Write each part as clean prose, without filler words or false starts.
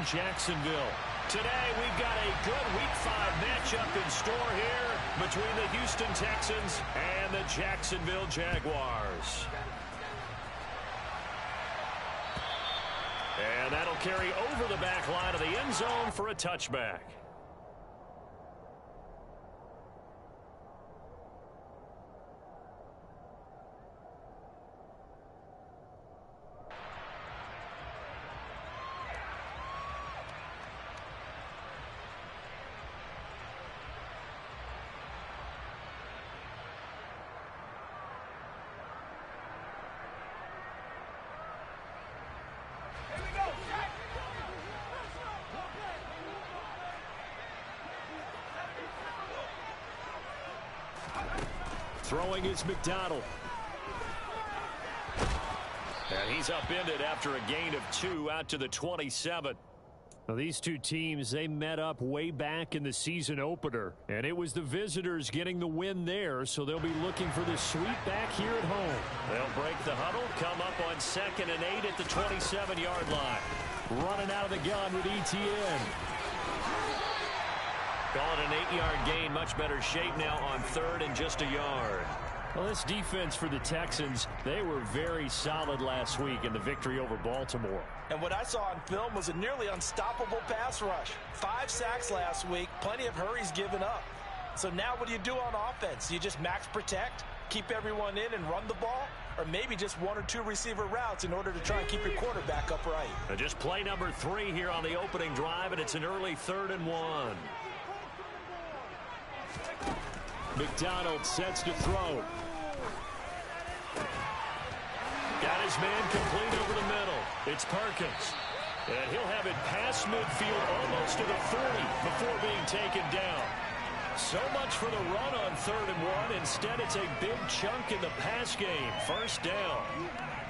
in Jacksonville. Today, we've got a good Week 5 matchup in store here between the Houston Texans and the Jacksonville Jaguars. And that'll carry over the back line of the end zone for a touchback. Throwing is McDonald. And he's upended after a gain of 2 out to the 27. Well, these two teams, they met up way back in the season opener. And it was the visitors getting the win there, so they'll be looking for the sweep back here at home. They'll break the huddle, come up on 2nd and 8 at the 27-yard line. Running out of the gun with ETN. Call it an 8-yard gain. Much better shape now on 3rd and just a yard. Well, this defense for the Texans, they were very solid last week in the victory over Baltimore. And what I saw on film was a nearly unstoppable pass rush. 5 sacks last week, plenty of hurries given up. So now what do you do on offense? You just max protect, keep everyone in and run the ball? Or maybe just 1 or 2 receiver routes in order to try and keep your quarterback upright? Just play number 3 here on the opening drive, and it's an early 3rd and 1. McDonald sets to throw. Got his man complete over the middle. It's Perkins. And he'll have it past midfield almost to the 40 before being taken down. So much for the run on 3rd and 1. Instead, it's a big chunk in the pass game. First down.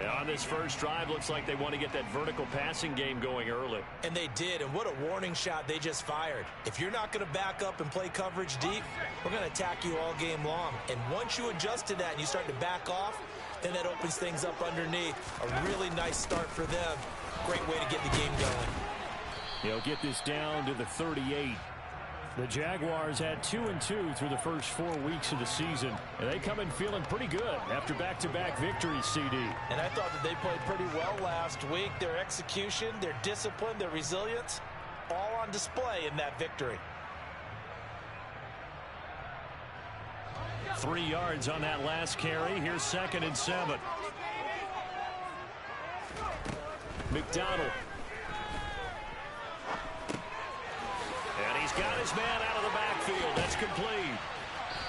And on this first drive, looks like they want to get that vertical passing game going early. And they did, and what a warning shot they just fired. If you're not going to back up and play coverage deep, we're going to attack you all game long. And once you adjust to that and you start to back off, then that opens things up underneath. A really nice start for them. Great way to get the game going. He'll get this down to the 38. The Jaguars had 2-2 through the first 4 weeks of the season, and they come in feeling pretty good after back-to-back victories, CD. And I thought that they played pretty well last week. Their execution, their discipline, their resilience, all on display in that victory. 3 yards on that last carry. Here's 2nd and 7. McDonald. And he's got his man out of the backfield. That's complete.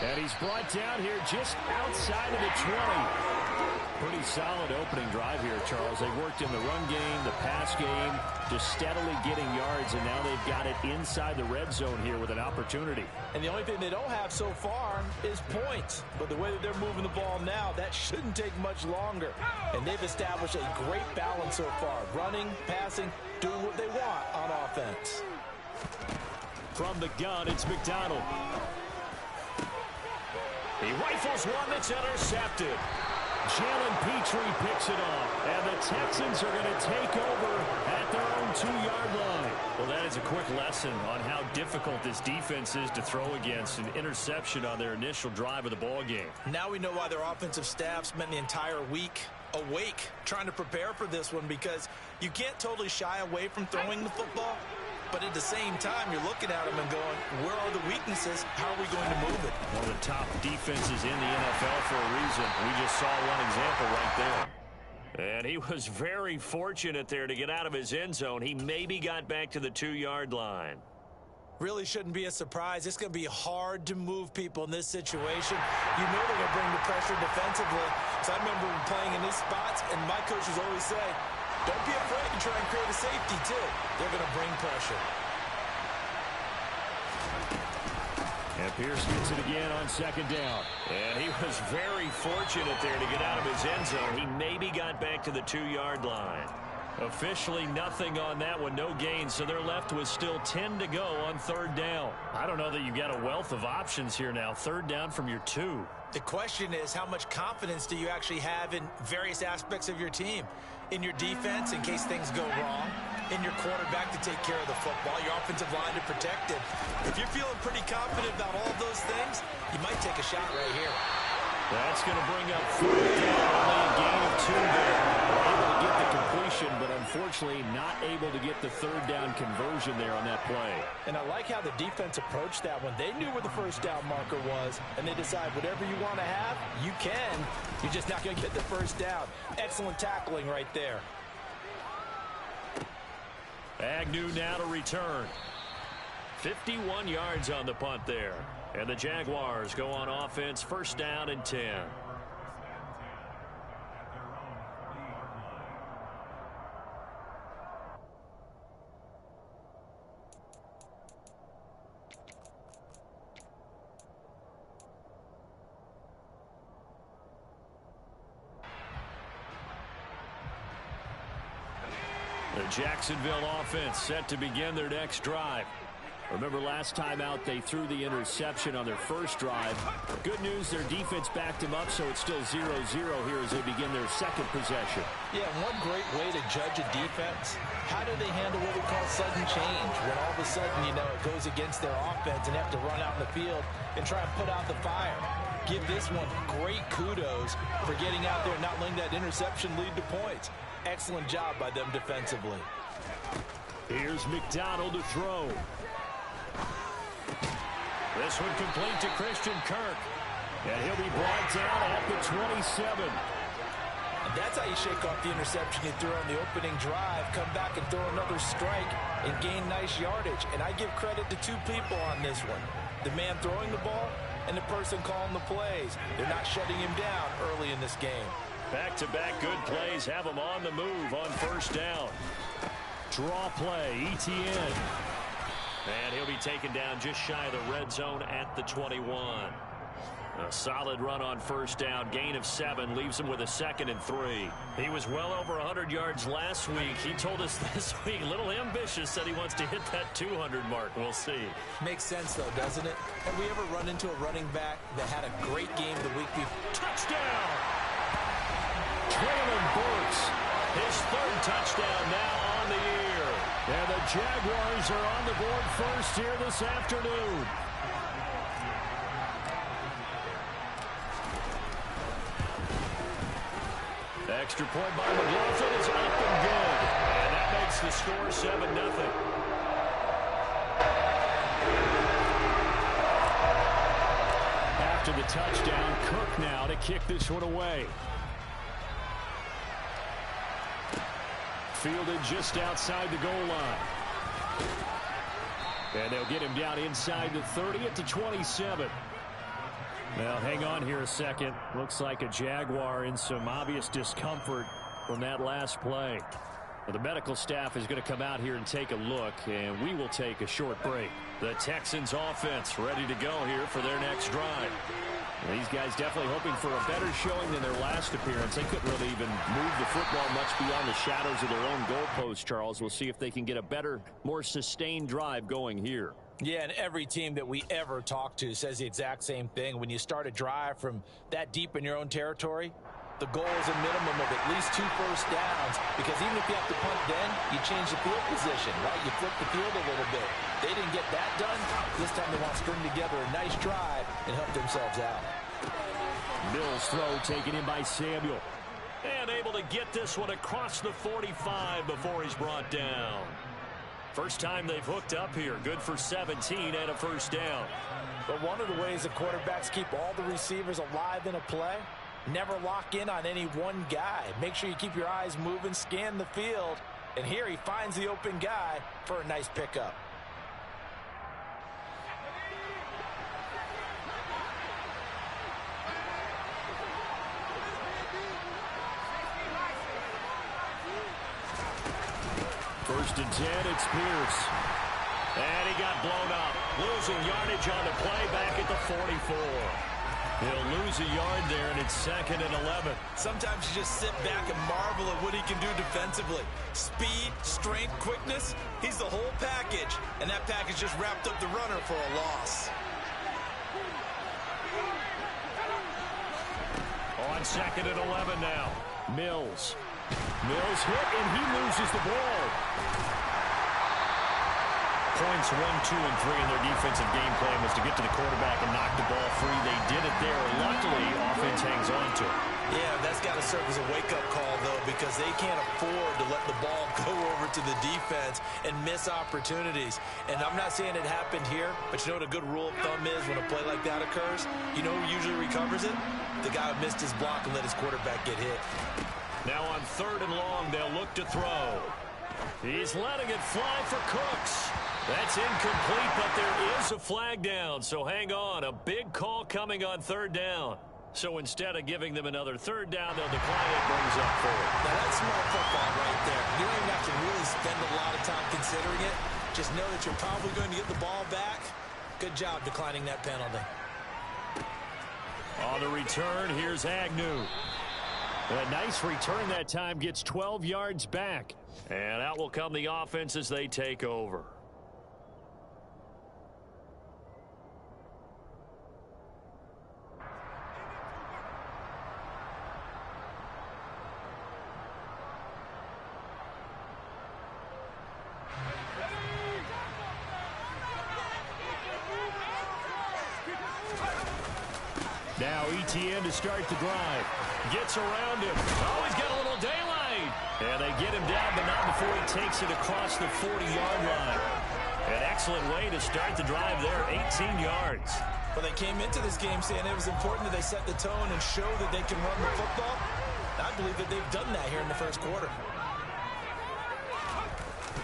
And he's brought down here just outside of the 20. Pretty solid opening drive here, Charles. They worked in the run game, the pass game, just steadily getting yards, and now they've got it inside the red zone here with an opportunity. And the only thing they don't have so far is points. But the way that they're moving the ball now, that shouldn't take much longer. And they've established a great balance so far. Running, passing, doing what they want on offense. From the gun, it's McDonald. He rifles one that's intercepted. Jalen Petrie picks it off. And the Texans are going to take over at their own 2-yard line. Well, that is a quick lesson on how difficult this defense is to throw against. An interception on their initial drive of the ball game. Now we know why their offensive staff spent the entire week awake trying to prepare for this one, because you can't totally shy away from throwing the football. But at the same time, you're looking at them and going, where are the weaknesses? How are we going to move it? One of the top defenses in the NFL for a reason. We just saw one example right there. And he was very fortunate there to get out of his end zone. He maybe got back to the 2-yard line. Really shouldn't be a surprise. It's going to be hard to move people in this situation. You know they're going to bring the pressure defensively. So I remember playing in these spots, and my coaches always say, don't be afraid to try and create a safety, too. They're going to bring pressure. And Pierce gets it again on 2nd down. And he was very fortunate there to get out of his end zone. He maybe got back to the 2-yard line. Officially nothing on that one, no gain, so they're left with still 10 to go on 3rd down. I don't know that you've got a wealth of options here now. 3rd down from your 2. The question is, how much confidence do you actually have in various aspects of your team? In your defense, in case things go wrong. and your quarterback to take care of the football, your offensive line to protect it. If you're feeling pretty confident about all of those things, you might take a shot right here. That's going to bring up 4th down, only a gain of 2 there. Able to get the completion, but unfortunately not able to get the 3rd down conversion there on that play. And I like how the defense approached that one. They knew where the 1st down marker was, and they decide whatever you want to have, you can. You're just not going to get the 1st down. Excellent tackling right there. Agnew now to return. 51 yards on the punt there. And the Jaguars go on offense, 1st down and 10. The Jacksonville offense set to begin their next drive. Remember last time out they threw the interception on their first drive. Good news, their defense backed them up, so it's still 0-0 here as they begin their 2nd possession. Yeah, one great way to judge a defense. How do they handle what we call sudden change? When all of a sudden, you know, it goes against their offense and they have to run out in the field and try and put out the fire. Give this one great kudos for getting out there and not letting that interception lead to points. Excellent job by them defensively. Here's McDonald to throw. This one complete to Christian Kirk. And he'll be brought down at the 27. And that's how you shake off the interception you threw on the opening drive. Come back and throw another strike and gain nice yardage. And I give credit to 2 people on this one. The man throwing the ball and the person calling the plays. They're not shutting him down early in this game. Back-to-back good plays have him on the move on 1st down. Draw play, ETN. And he'll be taken down just shy of the red zone at the 21. A solid run on 1st down. Gain of 7 leaves him with a 2nd and 3. He was well over 100 yards last week. He told us this week, a little ambitious, said he wants to hit that 200 mark. We'll see. Makes sense, though, doesn't it? Have we ever run into a running back that had a great game the week before? Touchdown! Traylon Burks, his 3rd touchdown now on the year. And the Jaguars are on the board first here this afternoon. Extra point by McLaughlin is up and good. And that makes the score 7-0. After the touchdown, Cook now to kick this one away. Fielded just outside the goal line. And they'll get him down inside the 30 at the 27. Now, hang on here a second. Looks like a Jaguar in some obvious discomfort from that last play. Well, the medical staff is going to come out here and take a look, and we will take a short break. The Texans offense ready to go here for their next drive. These guys definitely hoping for a better showing than their last appearance. They couldn't really even move the football much beyond the shadows of their own goalpost, Charles. We'll see if they can get a better, more sustained drive going here. Yeah, and every team that we ever talk to says the exact same thing. When you start a drive from that deep in your own territory, the goal is a minimum of at least 2 first downs, because even if you have to punt then, you change the field position, right? You flip the field a little bit. They didn't get that done. This time they want to string together a nice drive and help themselves out. Mills throw taken in by Samuel. And able to get this one across the 45 before he's brought down. First time they've hooked up here. Good for 17 and a first down. But one of the ways that quarterbacks keep all the receivers alive in a play, never lock in on any one guy. Make sure you keep your eyes moving, scan the field. And here he finds the open guy for a nice pickup. First and 10, it's Pierce. And he got blown up. Losing yardage on the play back at the 44. He'll lose a yard there, and it's 2nd and 11. Sometimes you just sit back and marvel at what he can do defensively. Speed, strength, quickness, he's the whole package. And that package just wrapped up the runner for a loss. On 2nd and 11 now. Mills hit, and he loses the ball. Points 1, 2, and 3 in their defensive game plan was to get to the quarterback and knock the ball free. They did it there. Luckily, offense hangs on to it. Yeah, that's got to serve as a wake-up call, though, because they can't afford to let the ball go over to the defense and miss opportunities. And I'm not saying it happened here, but you know what a good rule of thumb is when a play like that occurs? You know who usually recovers it? The guy who missed his block and let his quarterback get hit. Now on 3rd and long, they'll look to throw. He's letting it fly for Cooks. That's incomplete, but there is a flag down, so hang on. A big call coming on 3rd down. So instead of giving them another 3rd down, they'll decline it, brings up 4th. Now that's smart football right there. You don't even have to really spend a lot of time considering it. Just know that you're probably going to get the ball back. Good job declining that penalty. On the return, here's Agnew. A nice return that time, gets 12 yards back. And out will come the offense as they take over. Now Etienne to start the drive. Gets around him. Oh, he's got a little daylight. And they get him down, but not before he takes it across the 40-yard line. An excellent way to start the drive there, 18 yards. Well, they came into this game saying it was important that they set the tone and show that they can run the football. I believe that they've done that here in the first quarter.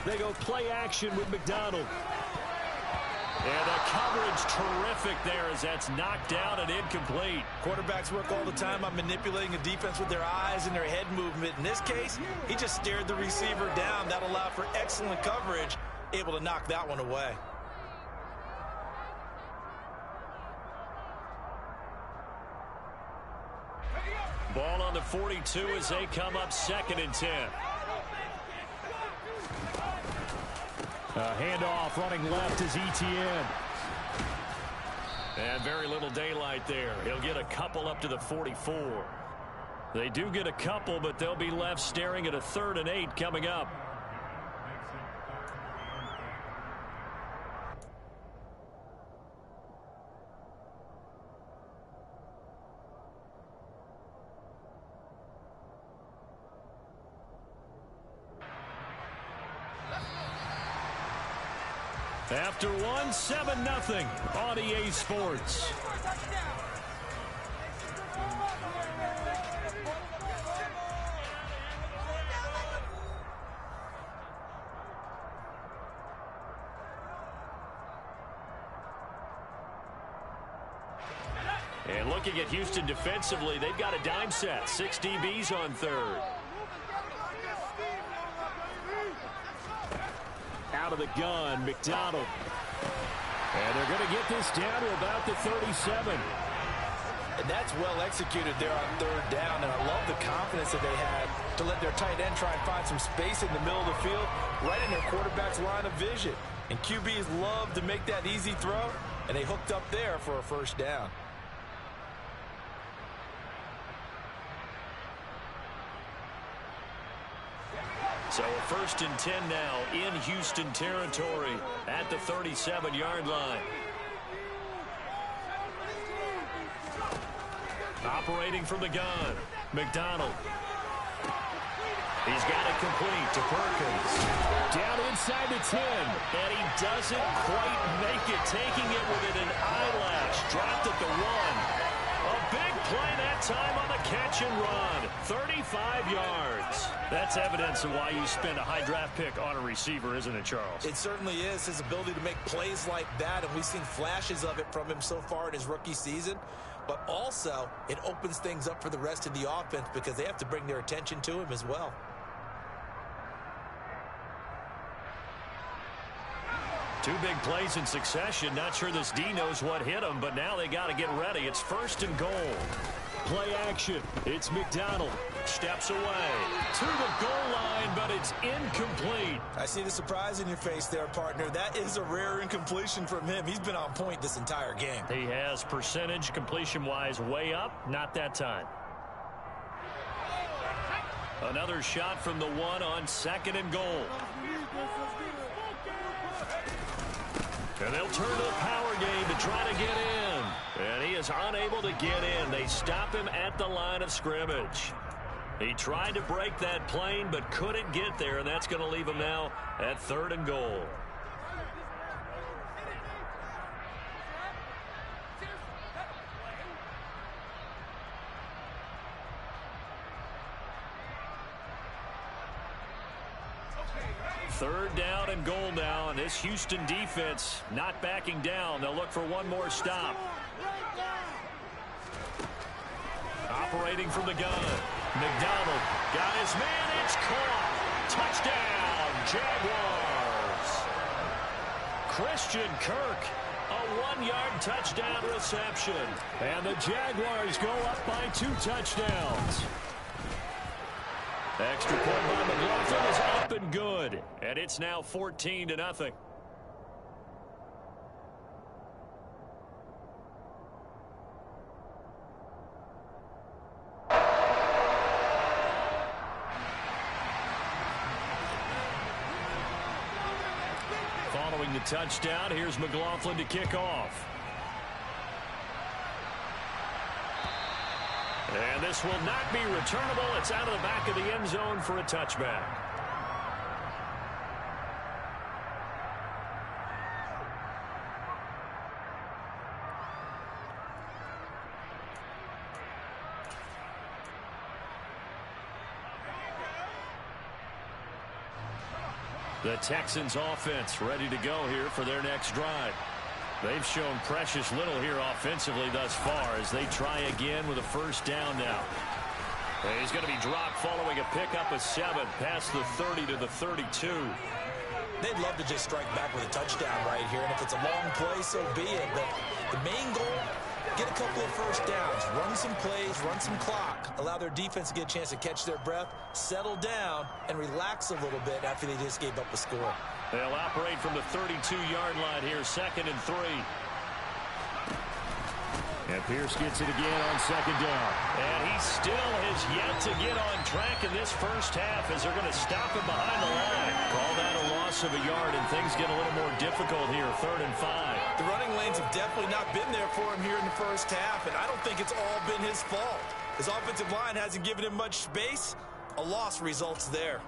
They go play action with McDonald. And the coverage terrific there as that's knocked down and incomplete. Quarterbacks work all the time on manipulating a defense with their eyes and their head movement. In this case, he just stared the receiver down. That allowed for excellent coverage, able to knock that one away. Ball on the 42 as they come up 2nd and 10. Handoff running left is Etienne. And very little daylight there. He'll get a couple up to the 44. They do get a couple, but they'll be left staring at a 3rd and 8 coming up. After 1, 7-0 on EA Sports. And looking at Houston defensively, they've got a dime set. 6 DBs on 3rd. Out of the gun, McDonald. And they're going to get this down to about the 37. And that's well executed there on 3rd down. And I love the confidence that they had to let their tight end try and find some space in the middle of the field, right in their quarterback's line of vision. And QBs love to make that easy throw, and they hooked up there for a 1st down. So a 1st and 10 now in Houston territory at the 37-yard line. Operating from the gun, McDonald. He's got it complete to Perkins. Down inside the 10, and he doesn't quite make it, taking it within an eyelash. Dropped at the 1. A big play that time on the catch and run. 35 yards. That's evidence of why you spend a high draft pick on a receiver, isn't it, Charles? It certainly is. His ability to make plays like that, and we've seen flashes of it from him so far in his rookie season. But also, it opens things up for the rest of the offense because they have to bring their attention to him as well. Two big plays in succession. Not sure this D knows what hit him, but now they got to get ready. It's 1st and goal. Play action. It's McDonald. Steps away to the goal line, but it's incomplete. I see the surprise in your face there, partner. That is a rare incompletion from him. He's been on point this entire game. He has percentage completion-wise way up. Not that time. Another shot from the 1 on 2nd and goal. And they'll turn to the power game to try to get in. And he is unable to get in. They stop him at the line of scrimmage. He tried to break that plane but couldn't get there, and that's going to leave him now at 3rd and goal. Third down and goal now, and this Houston defense not backing down. They'll look for one more stop. Operating from the gun. McDonald got his man. It's caught. Touchdown, Jaguars. Christian Kirk, a 1-yard touchdown reception. And the Jaguars go up by 2 touchdowns. Extra point by McLaughlin is up and good. And it's now 14-0. Following the touchdown, here's McLaughlin to kick off. And this will not be returnable. It's out of the back of the end zone for a touchback. The Texans offense ready to go here for their next drive. They've shown precious little here offensively thus far as they try again with a first down now. And he's going to be dropped following a pickup of 7 past the 30 to the 32. They'd love to just strike back with a touchdown right here, and if it's a long play, so be it. But the main goal, get a couple of first downs, run some plays, run some clock, allow their defense to get a chance to catch their breath, settle down, and relax a little bit after they just gave up a score. They'll operate from the 32-yard line here, 2nd and 3. And Pierce gets it again on 2nd down. And he still has yet to get on track in this first half as they're going to stop him behind the line. Call that a loss of a yard, and things get a little more difficult here, 3rd and 5. The running lanes have definitely not been there for him here in the first half, and I don't think it's all been his fault. His offensive line hasn't given him much space. A loss results there.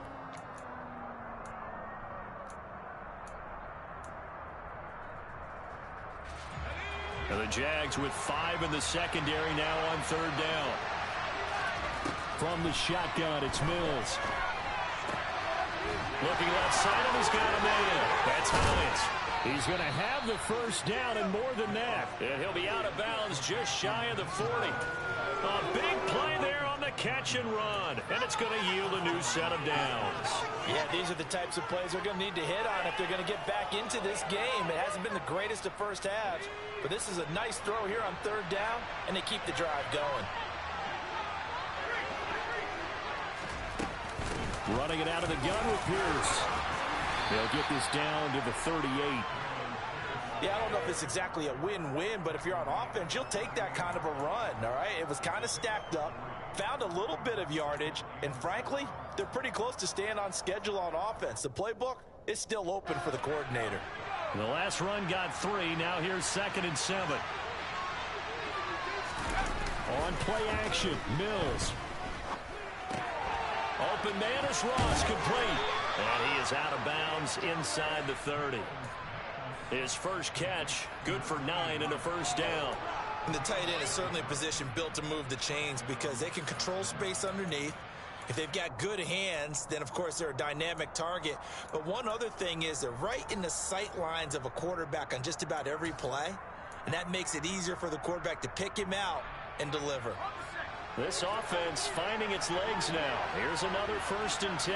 And the Jags with 5 in the secondary now on 3rd down. From the shotgun, it's Mills. Looking left side, and he's got a man. That's Hines. He's going to have the first down and more than that. And he'll be out of bounds just shy of the 40. A big play there on the catch and run. And it's going to yield a new set of downs. Yeah, these are the types of plays they're going to need to hit on if they're going to get back into this game. It hasn't been the greatest of first halves, but this is a nice throw here on 3rd down, and they keep the drive going. Running it out of the gun with Pierce. They'll get this down to the 38. Yeah, I don't know if it's exactly a win-win, but if you're on offense, you'll take that kind of a run, all right? It was kind of stacked up, found a little bit of yardage, and frankly, they're pretty close to staying on schedule on offense. The playbook is still open for the coordinator. The last run got 3. Now here's 2nd and 7. On play action, Mills. Open man is Ross, complete. And he is out of bounds inside the 30. His first catch, good for 9 and a first down. And the tight end is certainly a position built to move the chains because they can control space underneath. If they've got good hands, then of course they're a dynamic target. But one other thing is they're right in the sight lines of a quarterback on just about every play. And that makes it easier for the quarterback to pick him out and deliver. This offense finding its legs now. Here's another 1st and 10.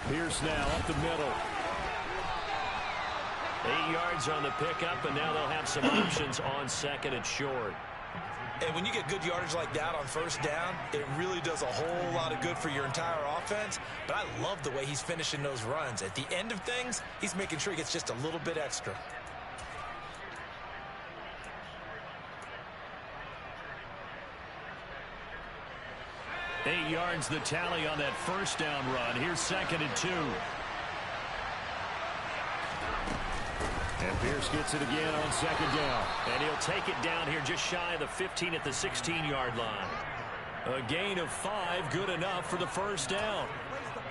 Pierce now up the middle. 8 yards on the pickup, and now they'll have some options on 2nd and short. And when you get good yardage like that on 1st down, it really does a whole lot of good for your entire offense. But I love the way he's finishing those runs. At the end of things, he's making sure he gets just a little bit extra. 8 yards the tally on that first down run. Here's 2nd and 2. And Pierce gets it again on 2nd down. And he'll take it down here just shy of the 15 at the 16-yard line. A gain of 5, good enough for the first down.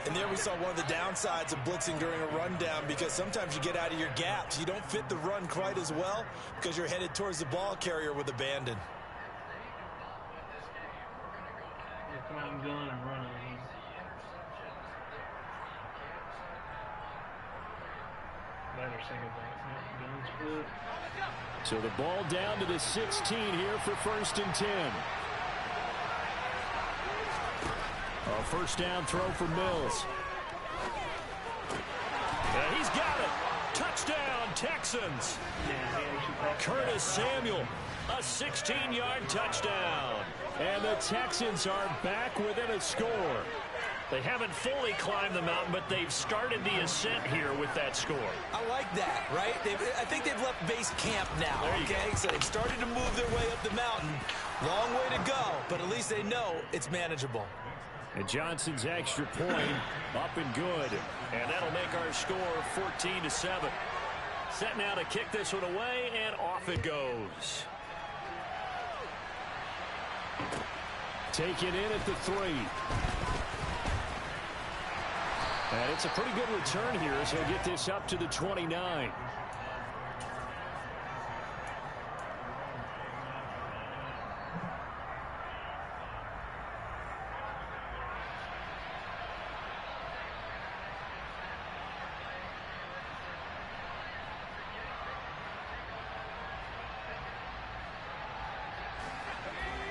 And there we saw one of the downsides of blitzing during a rundown, because sometimes you get out of your gaps. You don't fit the run quite as well because you're headed towards the ball carrier with abandon. Gun and running. So the ball down to the 16 here for 1st and 10. A first down throw for Mills. And he's got it. Touchdown, Texans. Curtis Samuel, a 16-yard touchdown. And the Texans are back within a score. They haven't fully climbed the mountain, but they've started the ascent here with that score. I like that, right? I think they've left base camp now, okay? So they've started to move their way up the mountain. Long way to go, but at least they know it's manageable. And Johnson's extra point up and good. And that'll make our score 14-7. Set now to kick this one away, and off it goes. Taken in at the 3. And it's a pretty good return here as he'll get this up to the 29.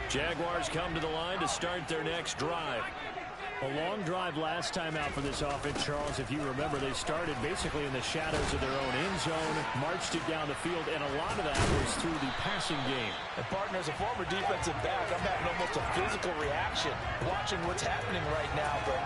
Jaguars come to the line to start their next drive. A long drive last time out for this offense, Charles. If you remember, they started basically in the shadows of their own end zone, marched it down the field, and a lot of that was through the passing game. And partner, as a former defensive back, I'm having almost a physical reaction watching what's happening right now. But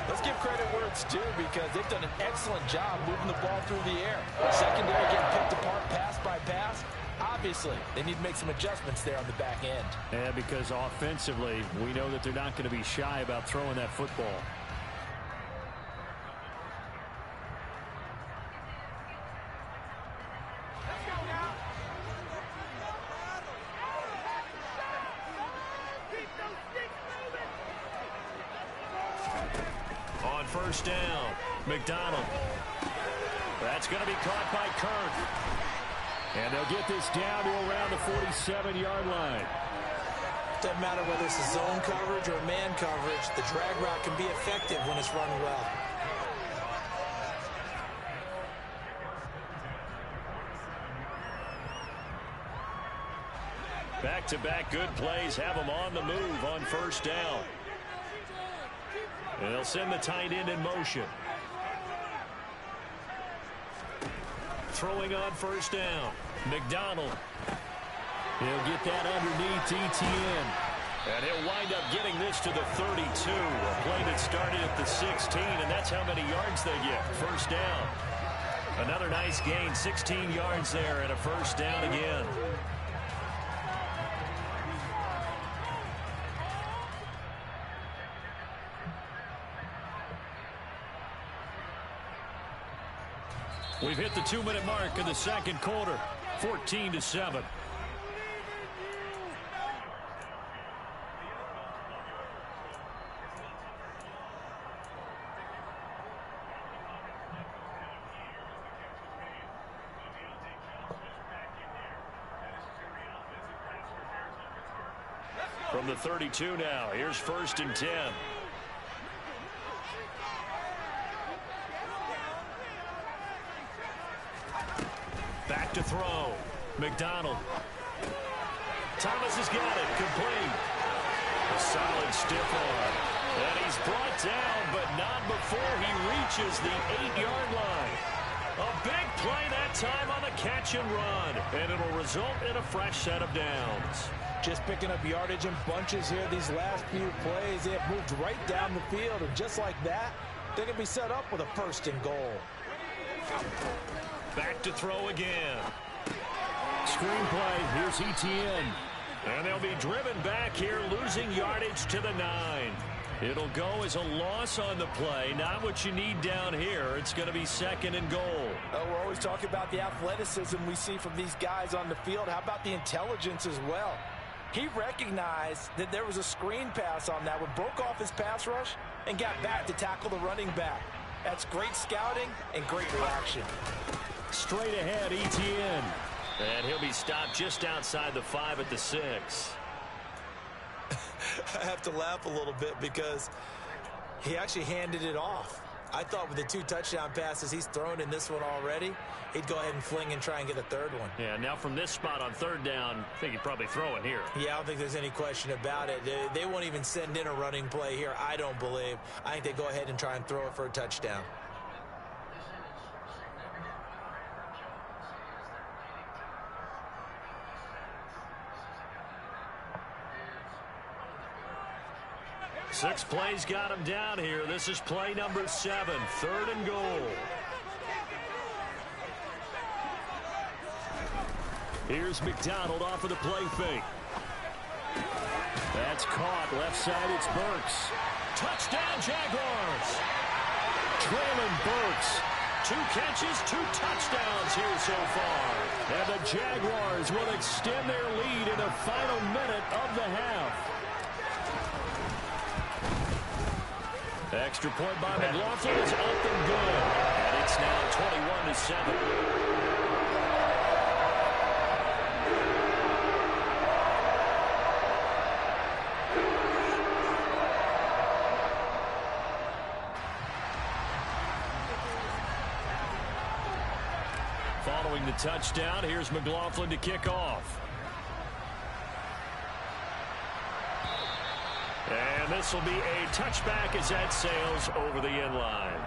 let's give credit where it's due, because they've done an excellent job moving the ball through the air. Secondary getting picked apart pass by pass. Obviously, they need to make some adjustments there on the back end. And because offensively, we know that they're not going to be shy about throwing that football. On first down, McDonald. That's going to be caught by Kirk. And they'll get this down to around the 47-yard line. Doesn't matter whether it's a zone coverage or man coverage, the drag route can be effective when it's run well. Back-to-back good plays have them on the move on first down. And they'll send the tight end in motion. Throwing on first down. McDonald. He'll get that underneath Etienne. And he'll wind up getting this to the 32. A play that started at the 16, and that's how many yards they get. First down. Another nice gain, 16 yards there, and a first down again. We've hit the 2-minute mark in the second quarter, 14-7. From the 32 now, here's 1st and 10. Back to throw. McDonald. Thomas has got it. Complete. A solid stiff arm. And he's brought down, but not before he reaches the 8-yard line. A big play that time on the catch and run. And it'll result in a fresh set of downs. Just picking up yardage in bunches here these last few plays. They have moved right down the field, and just like that, they can be set up with a 1st and goal. Back to throw again. Screenplay. Here's Etienne. And they'll be driven back here, losing yardage to the 9. It'll go as a loss on the play. Not what you need down here. It's going to be 2nd and goal. We're always talking about the athleticism we see from these guys on the field. How about the intelligence as well? He recognized that there was a screen pass on that one, broke off his pass rush, and got back to tackle the running back. That's great scouting and great reaction. Straight ahead, Etienne. And he'll be stopped just outside the 5 at the 6. I have to laugh a little bit because he actually handed it off. I thought with the 2 touchdown passes he's thrown in this one already, he'd go ahead and fling and try and get a 3rd one. Yeah, now from this spot on 3rd down, I think he'd probably throw it here. Yeah, I don't think there's any question about it. They won't even send in a running play here, I don't believe. I think they go ahead and try and throw it for a touchdown. Six plays got him down here. This is play number 7, 3rd and goal. Here's McDonald off of the play fake. That's caught. Left side, it's Burks. Touchdown, Jaguars. Traylon Burks. 2 catches, 2 touchdowns here so far. And the Jaguars will extend their lead in the final minute of the half. Extra point by McLaughlin is up and good. And it's now 21-7. Following the touchdown, here's McLaughlin to kick off. And this will be a touchback as that sails over the end line.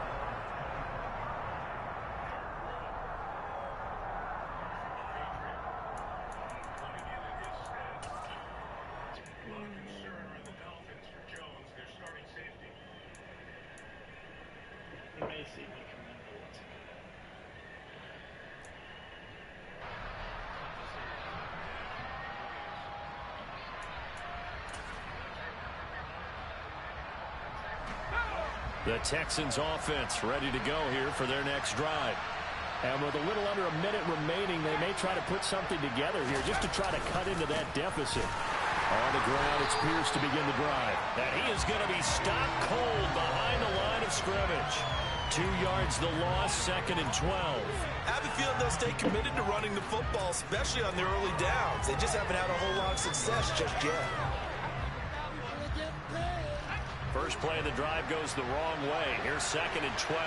The Texans offense ready to go here for their next drive. And with a little under a minute remaining, they may try to put something together here just to try to cut into that deficit. On the ground, it's Pierce to begin the drive. And he is going to be stopped cold behind the line of scrimmage. 2 yards the loss, 2nd and 12. I have a feeling they'll stay committed to running the football, especially on their early downs. They just haven't had a whole lot of success just yet. First play of the drive goes the wrong way. Here's 2nd and 12.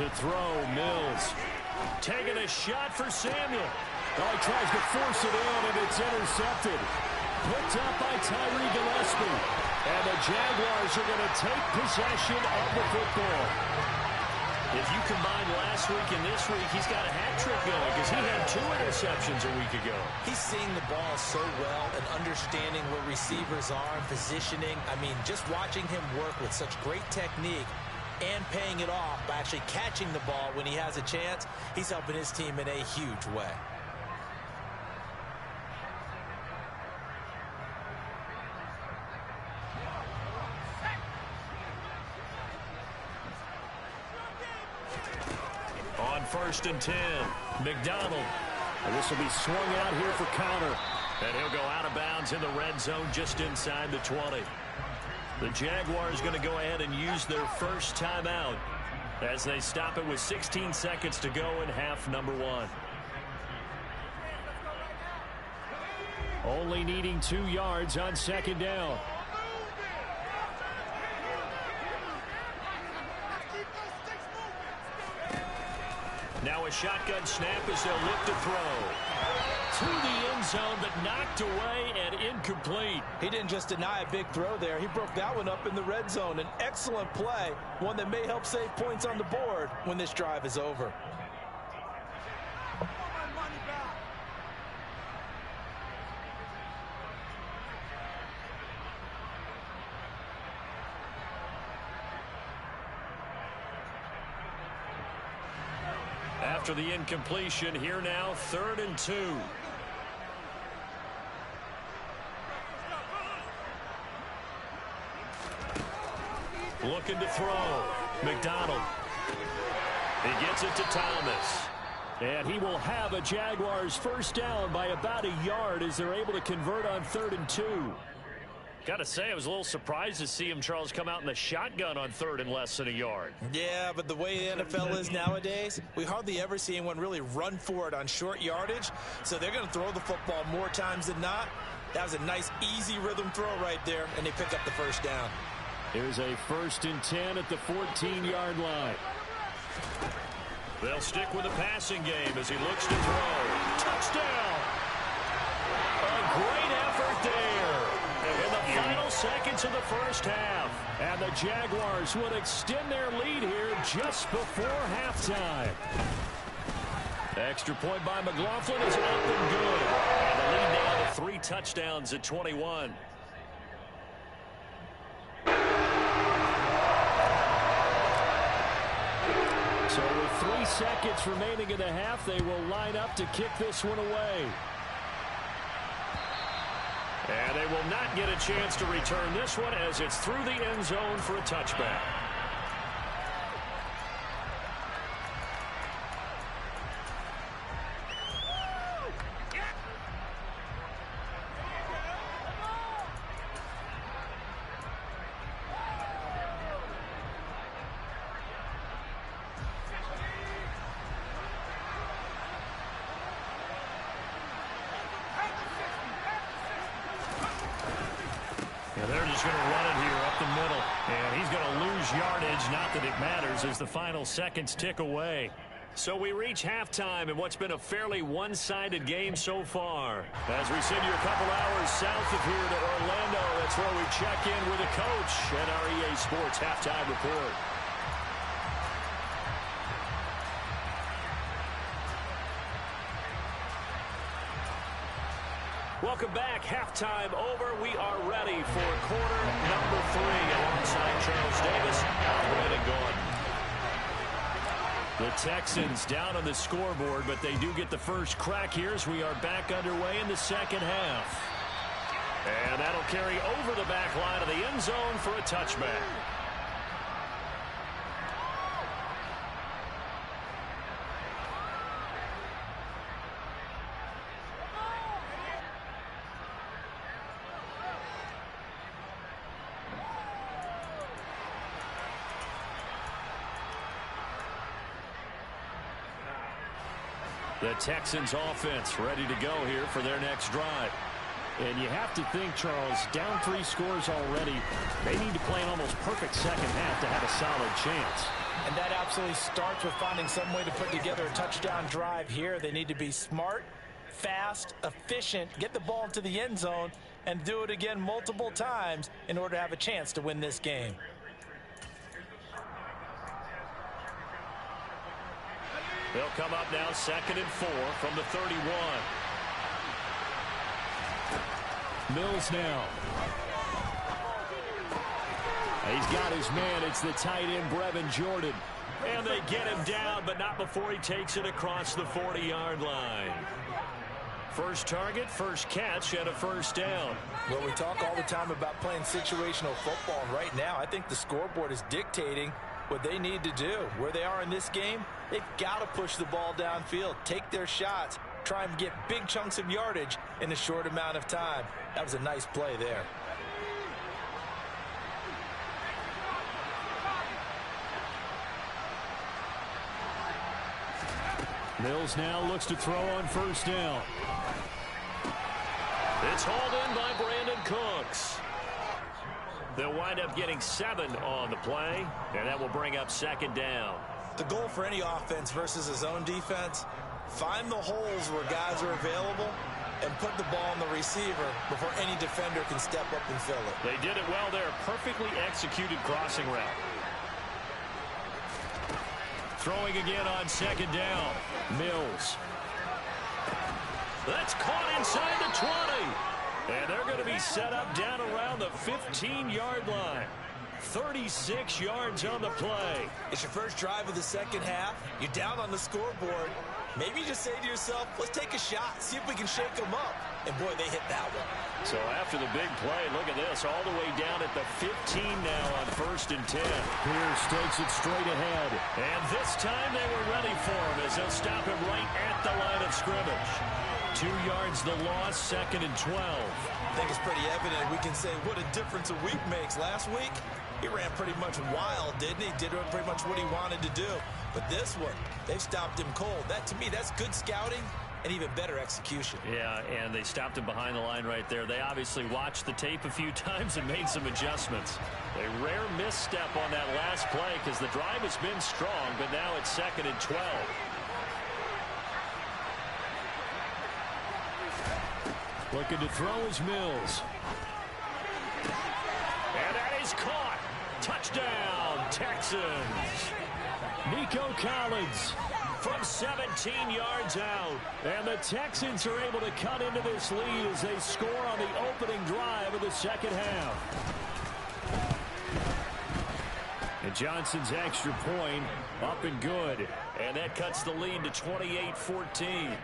To throw, Mills. Taking a shot for Samuel. Oh, he tries to force it in, and it's intercepted. Picked up by Tyree Gillespie. And the Jaguars are going to take possession of the football. If you combine last week and this week, he's got a hat trick going because he had 2 interceptions a week ago. He's seeing the ball so well and understanding where receivers are and positioning. I mean, just watching him work with such great technique and paying it off by actually catching the ball when he has a chance, he's helping his team in a huge way. On 1st and 10, McDonald. And this will be swung out here for counter. And he'll go out of bounds in the red zone just inside the 20. The Jaguars going to go ahead and use their first timeout as they stop it with 16 seconds to go in half number 1. Only needing 2 yards on 2nd down. Now a shotgun snap as they'll look to throw. To the end zone, but knocked away and incomplete. He didn't just deny a big throw there. He broke that one up in the red zone. An excellent play, one that may help save points on the board when this drive is over. After the incompletion, here now, 3rd and 2. Looking to throw. McDonald. He gets it to Thomas. And he will have a Jaguars first down by about a yard as they're able to convert on 3rd and 2. Got to say, I was a little surprised to see him, Charles, come out in the shotgun on 3rd and less than a yard. Yeah, but the way the NFL is nowadays, we hardly ever see anyone really run for it on short yardage. So they're going to throw the football more times than not. That was a nice, easy rhythm throw right there, and they pick up the first down. Here's a 1st and 10 at the 14-yard line. They'll stick with the passing game as he looks to throw. Touchdown! A great effort there. In the final seconds of the first half. And the Jaguars would extend their lead here just before halftime. Extra point by McLaughlin is up and good. And the lead now to 3 touchdowns at 21. So with 3 seconds remaining in the half, they will line up to kick this one away. And they will not get a chance to return this one as it's through the end zone for a touchback. They're just going to run it here up the middle. And he's going to lose yardage. Not that it matters as the final seconds tick away. So we reach halftime in what's been a fairly one-sided game so far. As we send you a couple hours south of here to Orlando, that's where we check in with the coach at our EA Sports Halftime Report. Welcome back. Halftime over. We are ready for quarter number 3 alongside Charles Davis and Brandon Gordon. The Texans down on the scoreboard, but they do get the first crack here as we are back underway in the second half. And that'll carry over the back line of the end zone for a touchback. The Texans offense ready to go here for their next drive. And you have to think, Charles, down 3 scores already. They need to play an almost perfect second half to have a solid chance. And that absolutely starts with finding some way to put together a touchdown drive here. They need to be smart, fast, efficient, get the ball into the end zone, and do it again multiple times in order to have a chance to win this game. They'll come up now 2nd and 4 from the 31. Mills now. He's got his man. It's the tight end, Brevin Jordan. And they get him down, but not before he takes it across the 40-yard line. First target, first catch, and a first down. Well, we talk all the time about playing situational football. Right now, I think the scoreboard is dictating what they need to do. Where they are in this game, they've got to push the ball downfield, take their shots, try and get big chunks of yardage in a short amount of time. That was a nice play there. Mills now looks to throw on first down. It's hauled in by Brandon Cooks. They'll wind up getting 7 on the play, and that will bring up 2nd down. The goal for any offense versus a zone defense, find the holes where guys are available and put the ball on the receiver before any defender can step up and fill it. They did it well there. Perfectly executed crossing route. Throwing again on 2nd down. Mills. That's caught inside the 20. And they're going to be set up down around the 15-yard line. 36 yards on the play. It's your first drive of the second half. You're down on the scoreboard. Maybe you just say to yourself, let's take a shot, see if we can shake them up. And, boy, they hit that one. So after the big play, look at this, all the way down at the 15 now on 1st and 10. Pierce takes it straight ahead. And this time they were ready for him as they'll stop him right at the line of scrimmage. 2 yards the loss, 2nd and 12. I think it's pretty evident we can say what a difference a week makes. Last week, he ran pretty much wild, didn't he? Did pretty much what he wanted to do. But this one, they've stopped him cold. That, to me, that's good scouting and even better execution. Yeah, and they stopped him behind the line right there. They obviously watched the tape a few times and made some adjustments. A rare misstep on that last play because the drive has been strong, but now it's 2nd and 12. Looking to throw is Mills. And that is caught. Touchdown, Texans. Nico Collins from 17 yards out. And the Texans are able to cut into this lead as they score on the opening drive of the second half. And Johnson's extra point up and good. And that cuts the lead to 28-14.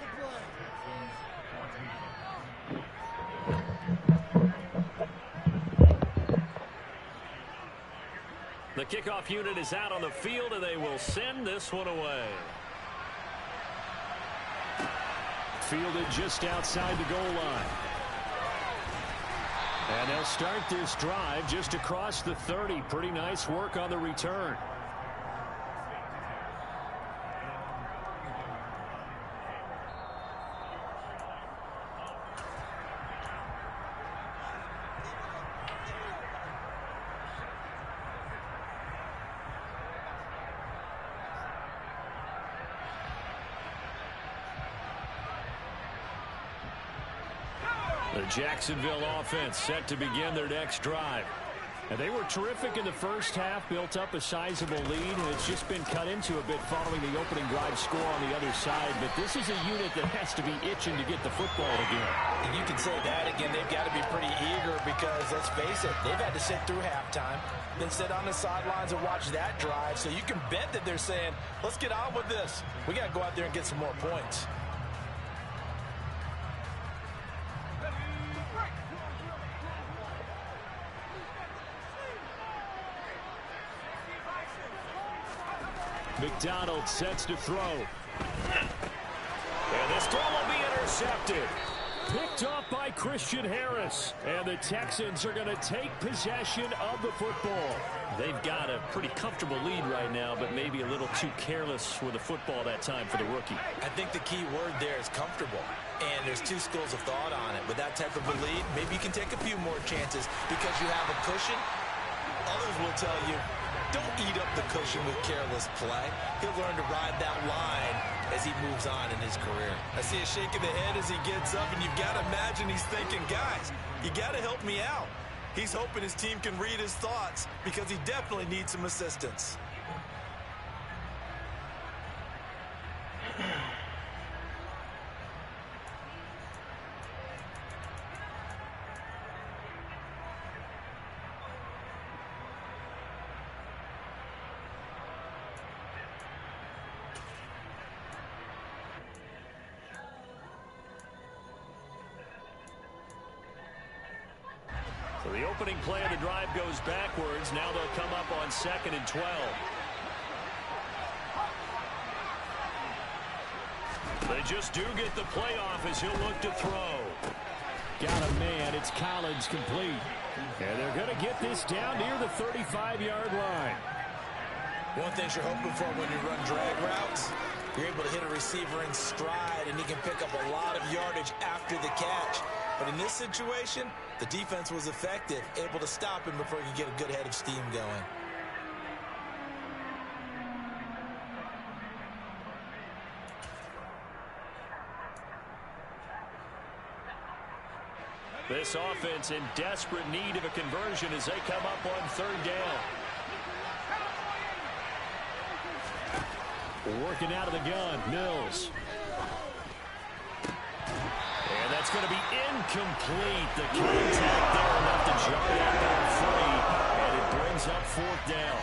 The kickoff unit is out on the field, and they will send this one away. Fielded just outside the goal line. And they'll start this drive just across the 30. Pretty nice work on the return. The Jacksonville offense set to begin their next drive. And they were terrific in the first half, built up a sizable lead, and it's just been cut into a bit following the opening drive score on the other side. But this is a unit that has to be itching to get the football again. And you can say that again. They've got to be pretty eager because, let's face it, they've had to sit through halftime, then sit on the sidelines and watch that drive. So you can bet that they're saying, let's get on with this. We got to go out there and get some more points. McDonald sets to throw. And this throw will be intercepted. Picked off by Christian Harris. And the Texans are going to take possession of the football. They've got a pretty comfortable lead right now, but maybe a little too careless with the football that time for the rookie. I think the key word there is comfortable. And there's two schools of thought on it. With that type of a lead, maybe you can take a few more chances because you have a cushion. Others will tell you, don't eat up the cushion with careless play. He'll learn to ride that line as he moves on in his career. I see a shake of the head as he gets up, and you've got to imagine he's thinking, guys, you got to help me out. He's hoping his team can read his thoughts because he definitely needs some assistance. So the opening play of the drive goes backwards. Now they'll come up on 2nd and 12. They just do get the playoff as he'll look to throw. Got a man. It's Collins complete. And they're going to get this down near the 35-yard line. One thing you're hoping for when you run drag routes, you're able to hit a receiver in stride, and he can pick up a lot of yardage after the catch. But in this situation, the defense was effective, able to stop him before he could get a good head of steam going. This offense in desperate need of a conversion as they come up on 3rd down. Working out of the gun, Mills. And that's going to be incomplete. The contact there enough to jump that ball free, and it brings up 4th down.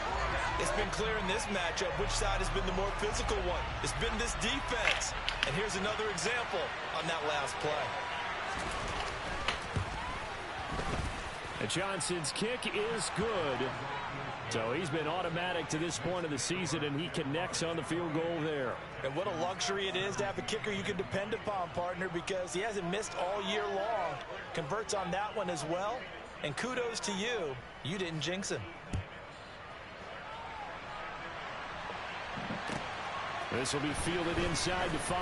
It's been clear in this matchup which side has been the more physical one. It's been this defense. And here's another example on that last play. And Johnson's kick is good. So he's been automatic to this point of the season, and he connects on the field goal there. And what a luxury it is to have a kicker you can depend upon, partner, because he hasn't missed all year long. Converts on that one as well. And kudos to you. You didn't jinx him. This will be fielded inside the 5.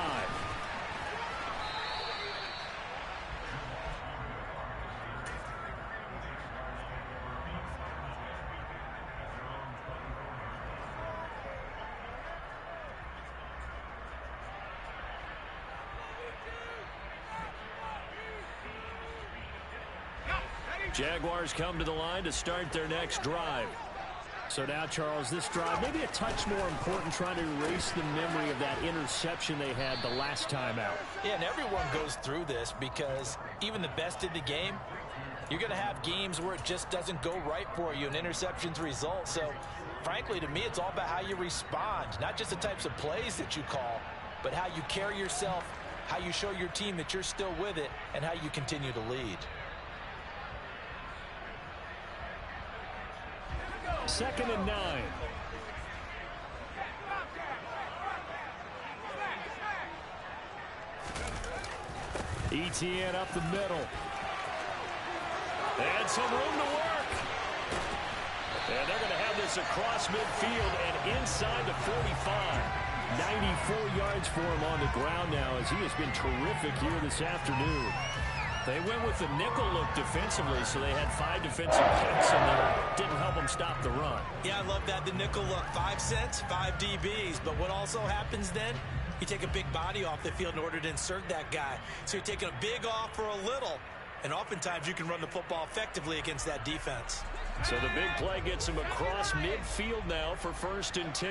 Jaguars come to the line to start their next drive. So now, Charles, this drive maybe a touch more important, trying to erase the memory of that interception they had the last time out. Yeah, and everyone goes through this because even the best in the game, you're going to have games where it just doesn't go right for you and interceptions result. So, frankly, to me, it's all about how you respond, not just the types of plays that you call, but how you carry yourself, how you show your team that you're still with it, and how you continue to lead. 2nd and 9. ETN up the middle. And some room to work. And they're going to have this across midfield and inside the 45. 94 yards for him on the ground now, as he has been terrific here this afternoon. They went with the nickel look defensively, so they had 5 defensive picks, and that didn't help them stop the run. Yeah, I love that, the nickel look. 5 cents, 5 DBs. But what also happens then, you take a big body off the field in order to insert that guy. So you're taking a big off for a little, and oftentimes you can run the football effectively against that defense. So the big play gets him across midfield now for 1st and 10.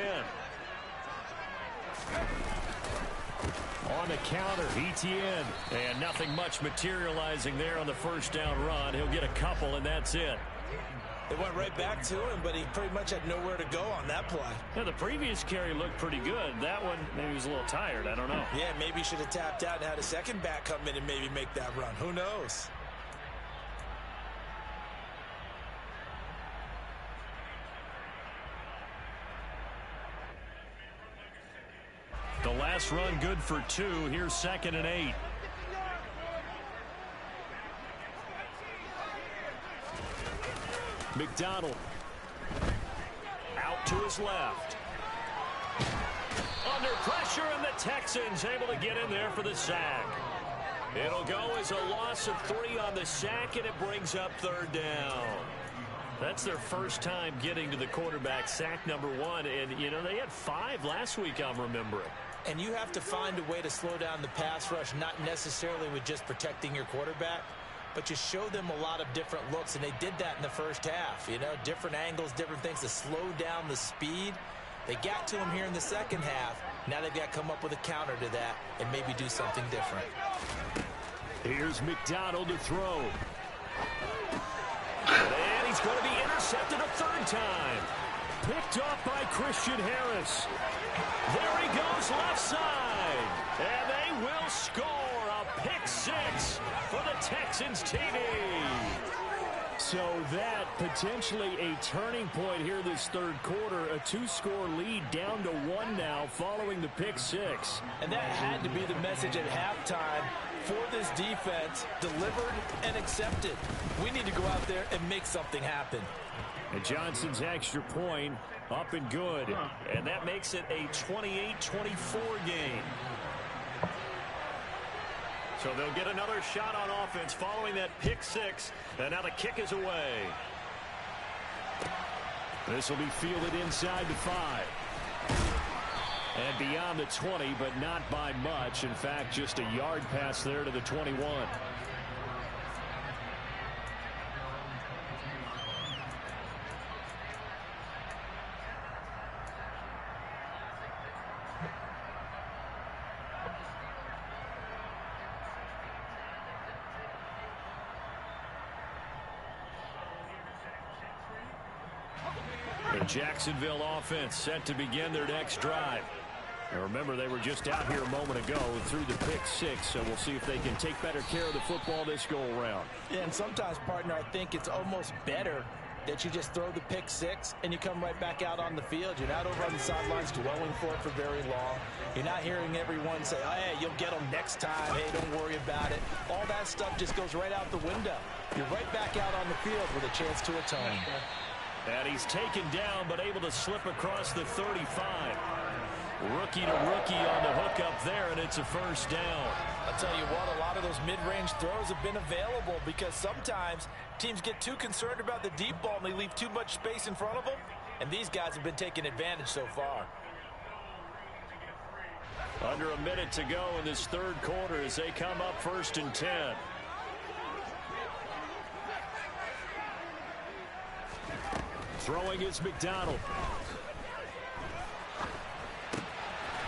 On the counter, ETN. And nothing much materializing there on the first down run. He'll get a couple, and that's it. It went right back to him, but he pretty much had nowhere to go on that play. Yeah, the previous carry looked pretty good. That one, maybe he was a little tired. I don't know. Yeah, maybe he should have tapped out and had a second back come in and maybe make that run. Who knows? The last run good for 2. Here's 2nd and 8. McDonald. Out to his left. Under pressure, and the Texans able to get in there for the sack. It'll go as a loss of 3 on the sack, and it brings up 3rd down. That's their first time getting to the quarterback, sack number 1. And, you know, they had 5 last week, I'm remembering. And you have to find a way to slow down the pass rush, not necessarily with just protecting your quarterback, but you show them a lot of different looks, and they did that in the first half. You know, different angles, different things to slow down the speed. They got to him here in the second half. Now they've got to come up with a counter to that and maybe do something different. Here's McDonald to throw. And he's going to be intercepted a 3rd time. Picked off by Christian Harris. There he goes left side. And they will score a pick 6 for the Texans TD. So that potentially a turning point here this 3rd quarter. A 2-score lead down to 1 now following the pick 6. And that had to be the message at halftime for this defense. Delivered and accepted. We need to go out there and make something happen. And Johnson's extra point up and good. And that makes it a 28-24 game. So they'll get another shot on offense following that pick 6. And now the kick is away. This will be fielded inside the 5. And beyond the 20, but not by much. In fact, just a yard pass there to the 21. The Jacksonville offense set to begin their next drive. Now remember, they were just out here a moment ago and threw the pick six, so we'll see if they can take better care of the football this go-around. Yeah, and sometimes, partner, I think it's almost better that you just throw the pick six and you come right back out on the field. You're not over on the sidelines dwelling for it for very long. You're not hearing everyone say, oh, hey, you'll get them next time. Hey, don't worry about it. All that stuff just goes right out the window. You're right back out on the field with a chance to atone. And he's taken down but able to slip across the 35. Rookie to rookie on the hookup there, and it's a first down. I'll tell you what, a lot of those mid-range throws have been available because sometimes teams get too concerned about the deep ball and they leave too much space in front of them, and these guys have been taking advantage so far. Under a minute to go in this third quarter as they come up 1st and 10. Throwing is McDonald.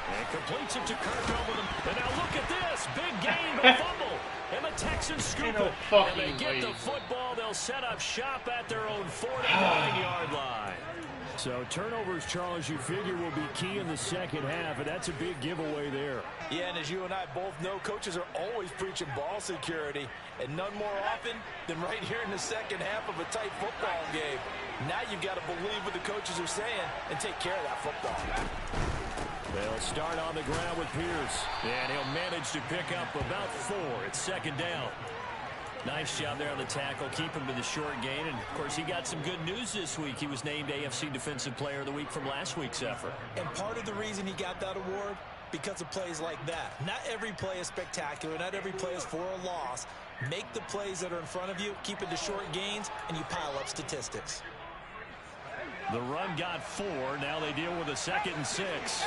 And completes it to Kirk over them. And now look at this. Big gain, but fumble. And the Texans scoop it. And they get the football. They'll set up shop at their own 49-yard line. So turnovers, Charles, you figure will be key in the second half, and that's a big giveaway there. Yeah, and as you and I both know, coaches are always preaching ball security, and none more often than right here in the second half of a tight football game. Now you've got to believe what the coaches are saying and take care of that football. They'll start on the ground with Pierce, and he'll manage to pick up about 4. It's second down. Nice job there on the tackle. Keep him to the short gain. And, of course, he got some good news this week. He was named AFC Defensive Player of the Week from last week's effort. And part of the reason he got that award, because of plays like that. Not every play is spectacular. Not every play is for a loss. Make the plays that are in front of you, keep it to short gains, and you pile up statistics. The run got 4. Now they deal with a 2nd and 6.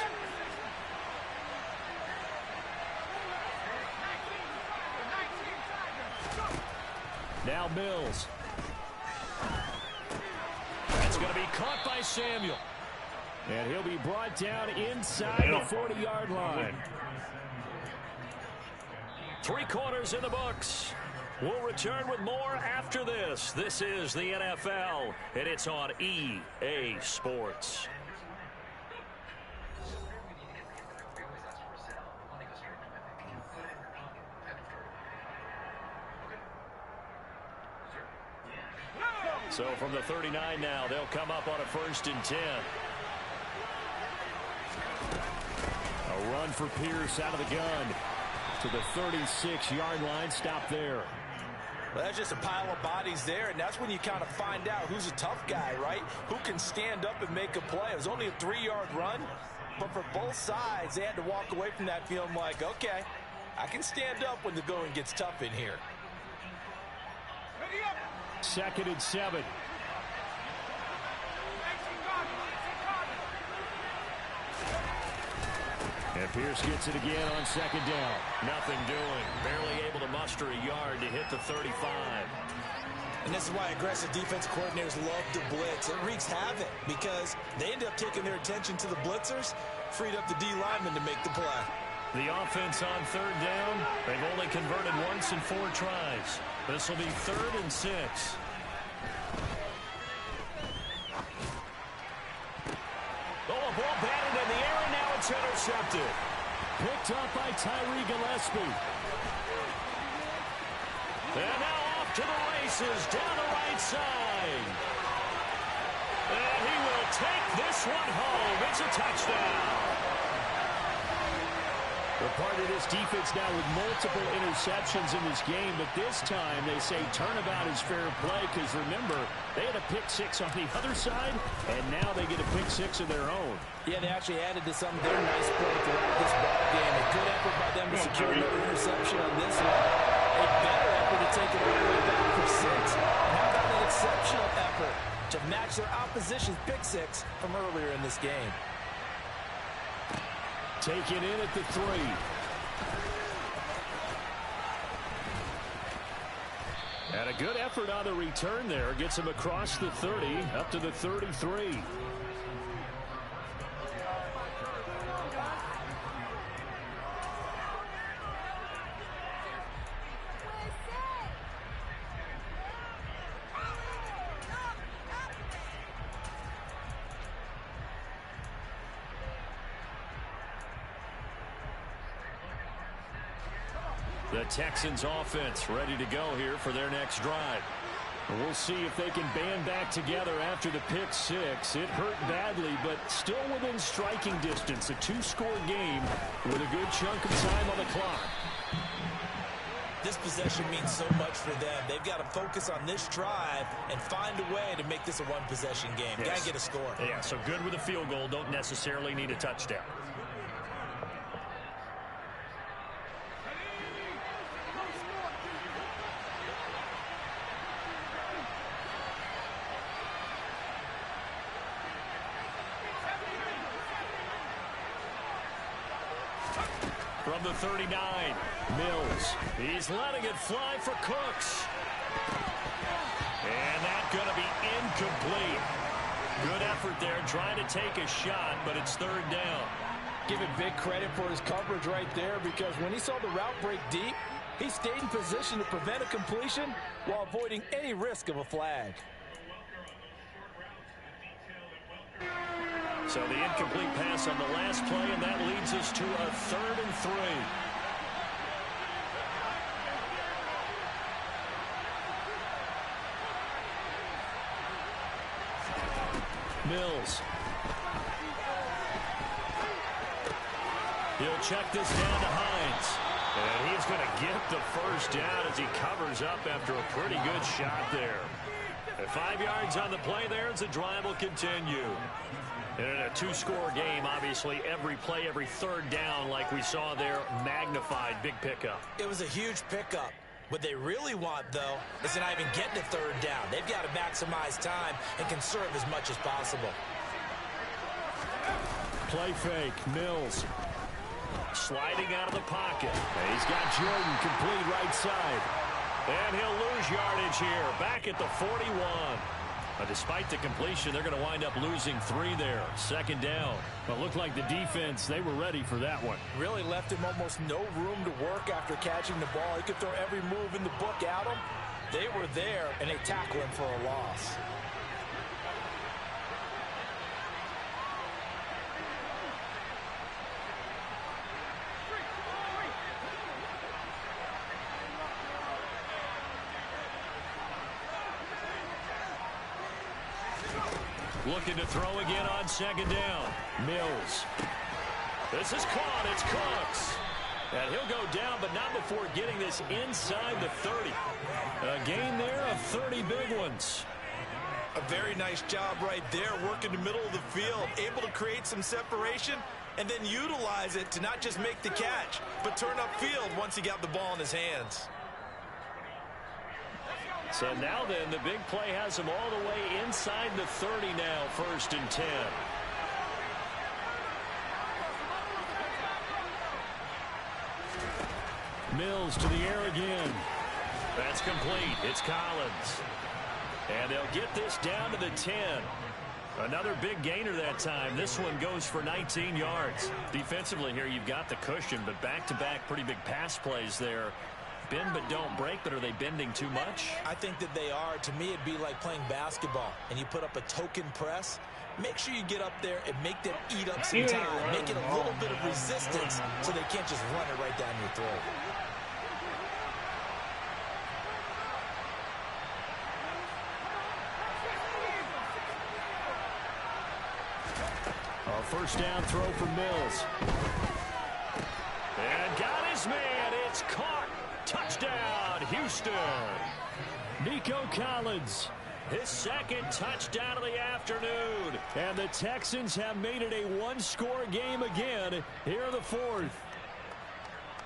Now Mills. That's going to be caught by Samuel. And he'll be brought down inside the 40-yard line. 3 quarters in the books. We'll return with more after this. This is the NFL, and it's on EA Sports. So from the 39 now, they'll come up on a 1st and 10. A run for Pierce out of the gun to the 36-yard line. Stop there. Well, that's just a pile of bodies there, and that's when you kind of find out who's a tough guy, right? Who can stand up and make a play. It was only a 3-yard run, but for both sides, they had to walk away from that feeling like, okay, I can stand up when the going gets tough in here. 2nd and 7. And Pierce gets it again on 2nd down. Nothing doing. Barely able to muster a yard to hit the 35. And this is why aggressive defense coordinators love to blitz. It wreaks havoc because they end up taking their attention to the blitzers, freed up the D linemen to make the play. The offense on 3rd down, they've only converted once in 4 tries. This will be 3rd and 6. Oh, a ball batted in the air, and now it's intercepted. Picked up by Tyree Gillespie. And now off to the races down the right side. And he will take this one home. It's a touchdown. They're part of this defense now with multiple interceptions in this game, but this time they say turnabout is fair play because, remember, they had a pick 6 on the other side, and now they get a pick 6 of their own. Yeah, they actually added to some of their nice play throughout this ball game. A good effort by them to secure another interception on this one. A better effort to take it all the way back for 6. And how about an exceptional effort to match their opposition's pick 6 from earlier in this game? Taken in at the 3. And a good effort on the return there. Gets him across the 30, up to the 33. The Texans offense ready to go here for their next drive. We'll see if they can band back together after the pick six. It hurt badly, but still within striking distance. A two-score game with a good chunk of time on the clock. This possession means so much for them. They've got to focus on this drive and find a way to make this a one-possession game. Yes. Got to get a score. Yeah, so good with a field goal. Don't necessarily need a touchdown. From the 39, Mills. He's letting it fly for Cooks. And that's going to be incomplete. Good effort there, trying to take a shot, but it's third down. Give him big credit for his coverage right there, because when he saw the route break deep, he stayed in position to prevent a completion while avoiding any risk of a flag. So the incomplete pass on the last play, and that leads us to a 3rd and 3. Mills. He'll check this down to Hines. And he's going to get the first down as he covers up after a pretty good shot there. At 5 yards on the play there as the drive will continue. And in a two-score game, obviously, every play, every third down, like we saw there, magnified, big pickup. It was a huge pickup. What they really want, though, is to not even get to third down. They've got to maximize time and conserve as much as possible. Play fake, Mills. Sliding out of the pocket. And he's got Jordan complete right side. And he'll lose yardage here, back at the 41. Despite the completion, they're going to wind up losing 3 there. Second down. But looked like the defense, they were ready for that one. Really left him almost no room to work after catching the ball. He could throw every move in the book at him. They were there, and they tackled him for a loss. Looking to throw again on second down. Mills. This is caught. It's Cooks. And he'll go down, but not before getting this inside the 30. A gain there of 30 big ones. A very nice job right there, working the middle of the field, able to create some separation, and then utilize it to not just make the catch, but turn upfield once he got the ball in his hands. So now then, the big play has him all the way inside the 30 now, 1st and 10. Mills to the air again. That's complete. It's Collins. And they'll get this down to the 10. Another big gainer that time. This one goes for 19 yards. Defensively here, you've got the cushion, but back-to-back pretty big pass plays there. Bend but don't break, but are they bending too much? I think that they are. To me, it'd be like playing basketball, and you put up a token press. Make sure you get up there and make them eat up some time. Make it a little bit of resistance so they can't just run it right down your throat. A first down throw for Mills. And got his man. It's caught. Touchdown, Houston. Nico Collins, his second touchdown of the afternoon. And the Texans have made it a one-score game again here in the 4th.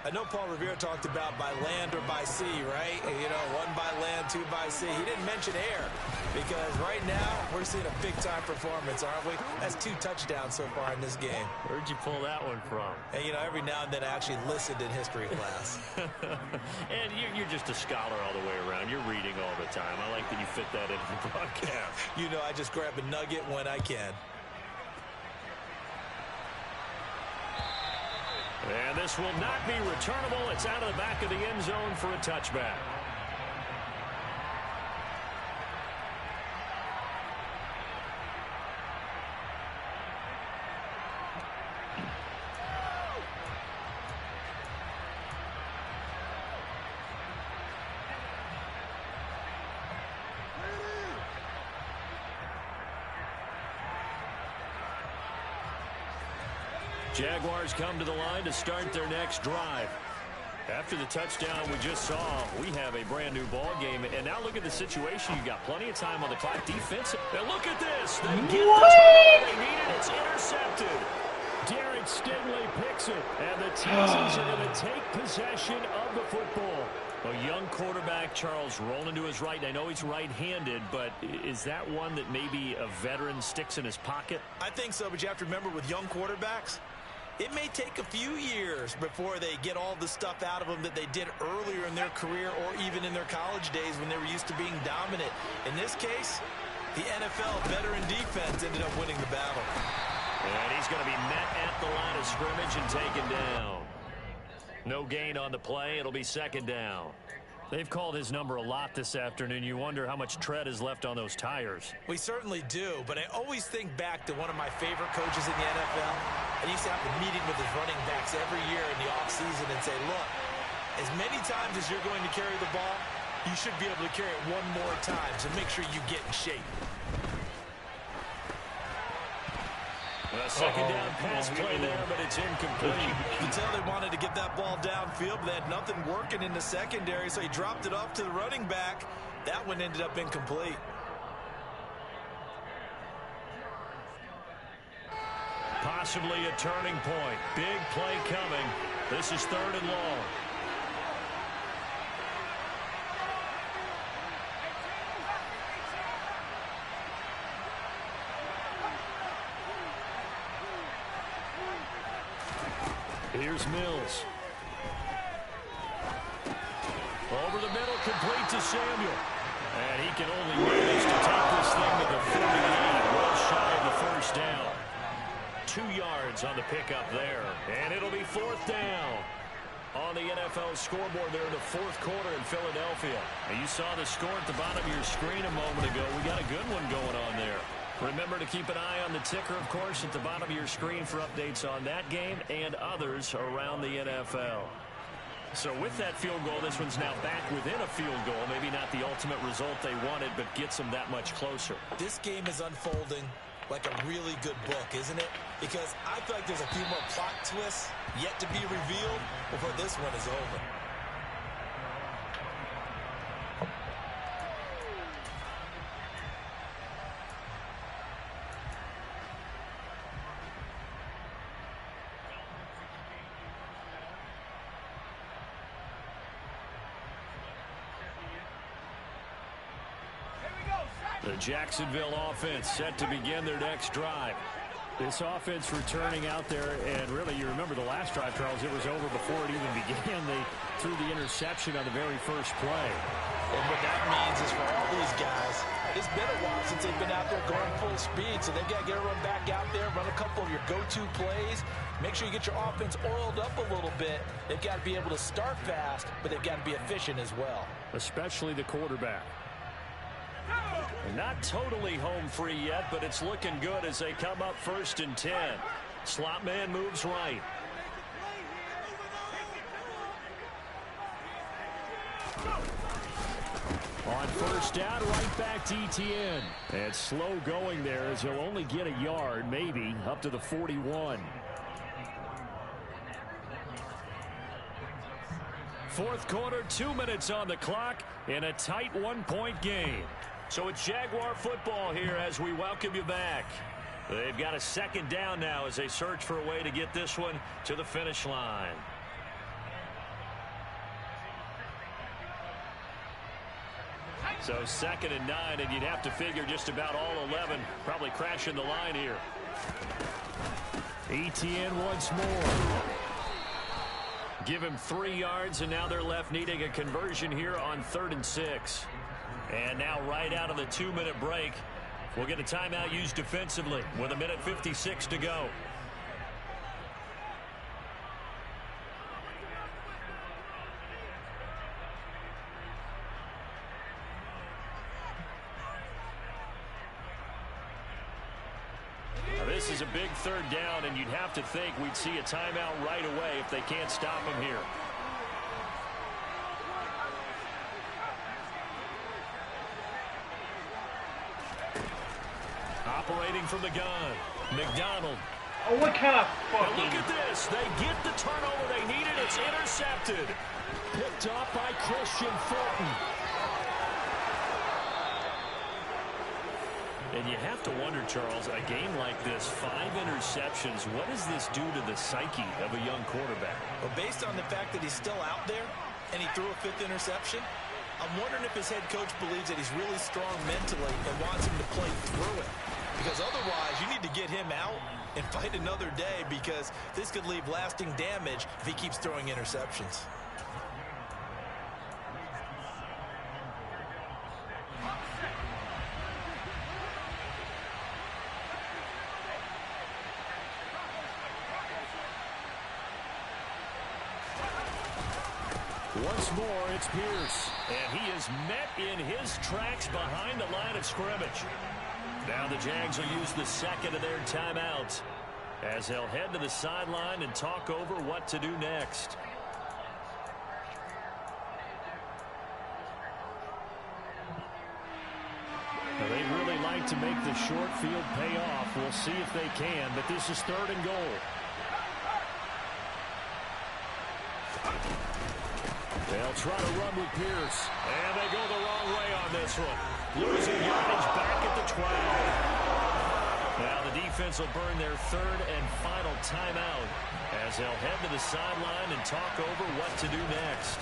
I know Paul Revere talked about by land or by sea, right? You know, 1 by land, 2 by sea. He didn't mention air because right now we're seeing a big-time performance, aren't we? That's 2 touchdowns so far in this game. Where'd you pull that one from? And, you know, every now and then I actually listened in history class. And you're just a scholar all the way around. You're reading all the time. I like that you fit that into the broadcast. You know, I just grab a nugget when I can. And this will not be returnable. It's out of the back of the end zone for a touchback. Jaguars come to the line to start their next drive. After the touchdown we just saw, we have a brand new ball game. And now look at the situation. You got plenty of time on the clock. Defensive. And look at this. They get the turnover they needed. It's intercepted. Derek Stingley picks it. And the Texans are going to take possession of the football. A young quarterback, Charles, rolling to his right. I know he's right-handed, but is that one that maybe a veteran sticks in his pocket? I think so, but you have to remember with young quarterbacks, it may take a few years before they get all the stuff out of them that they did earlier in their career or even in their college days when they were used to being dominant. In this case, the NFL veteran defense ended up winning the battle. And he's going to be met at the line of scrimmage and taken down. No gain on the play. It'll be second down. They've called his number a lot this afternoon. You wonder how much tread is left on those tires. We certainly do, but I always think back to one of my favorite coaches in the NFL. I used to have a meeting with his running backs every year in the offseason and say, look, as many times as you're going to carry the ball, you should be able to carry it one more time, so make sure you get in shape. A second down pass play there, but it's incomplete. You can tell they wanted to get that ball downfield, but they had nothing working in the secondary, so he dropped it off to the running back. That one ended up incomplete. Possibly a turning point. Big play coming. This is 3rd and long. Here's Mills. Over the middle, complete to Samuel. And he can only manage to take this thing to the 48. Well shy of the first down. 2 yards on the pickup there. And it'll be 4th down. On the NFL scoreboard there in the 4th quarter in Philadelphia. And you saw the score at the bottom of your screen a moment ago. We got a good one going on there. Remember to keep an eye on the ticker, of course, at the bottom of your screen for updates on that game and others around the NFL. So with that field goal, this one's now back within a field goal. Maybe not the ultimate result they wanted, but gets them that much closer. This game is unfolding like a really good book, isn't it? Because I feel like there's a few more plot twists yet to be revealed before this one is over. The Jacksonville offense set to begin their next drive. This offense returning out there, and really, you remember the last drive, Charles, it was over before it even began. They threw the interception on the very first play. And what that means is for all these guys, it's been a while since they've been out there going full speed, so they've got to get everyone back out there, run a couple of your go-to plays, make sure you get your offense oiled up a little bit. They've got to be able to start fast, but they've got to be efficient as well. Especially the quarterback. Not totally home free yet, but it's looking good as they come up 1st and 10. Slot man moves right. On 1st down, right back to Etienne. And slow going there as he'll only get a yard, maybe, up to the 41. 4th quarter, 2 minutes on the clock in a tight 1-point game. So it's Jaguar football here as we welcome you back. They've got a 2nd down now as they search for a way to get this one to the finish line. So 2nd and 9, and you'd have to figure just about all 11 probably crashing the line here. Etienne once more. Give him 3 yards, and now they're left needing a conversion here on 3rd and 6. And now right out of the 2-minute break, we'll get a timeout used defensively with 1:56 to go. Now this is a big 3rd down, and you'd have to think we'd see a timeout right away if they can't stop him here. Operating from the gun, McDonald Oh, what kind of fucking... Look at this. They get the turnover they needed. It's intercepted. Picked up by Christian Fulton. And you have to wonder, Charles, a game like this, 5 interceptions, what does this do to the psyche of a young quarterback? Well, based on the fact that he's still out there and he threw a 5th interception, I'm wondering if his head coach believes that he's really strong mentally and wants him to play through it. Because otherwise, you need to get him out and fight another day, because this could leave lasting damage if he keeps throwing interceptions. Once more, it's Pierce. And he is met in his tracks behind the line of scrimmage. Now the Jags will use the second of their timeouts as they'll head to the sideline and talk over what to do next. Now, they'd really like to make the short field pay off. We'll see if they can, but this is 3rd and goal. They'll try to run with Pierce. And they go the wrong way on this one. Losing yardage back at the 12. Now the defense will burn their 3rd and final timeout as they'll head to the sideline and talk over what to do next.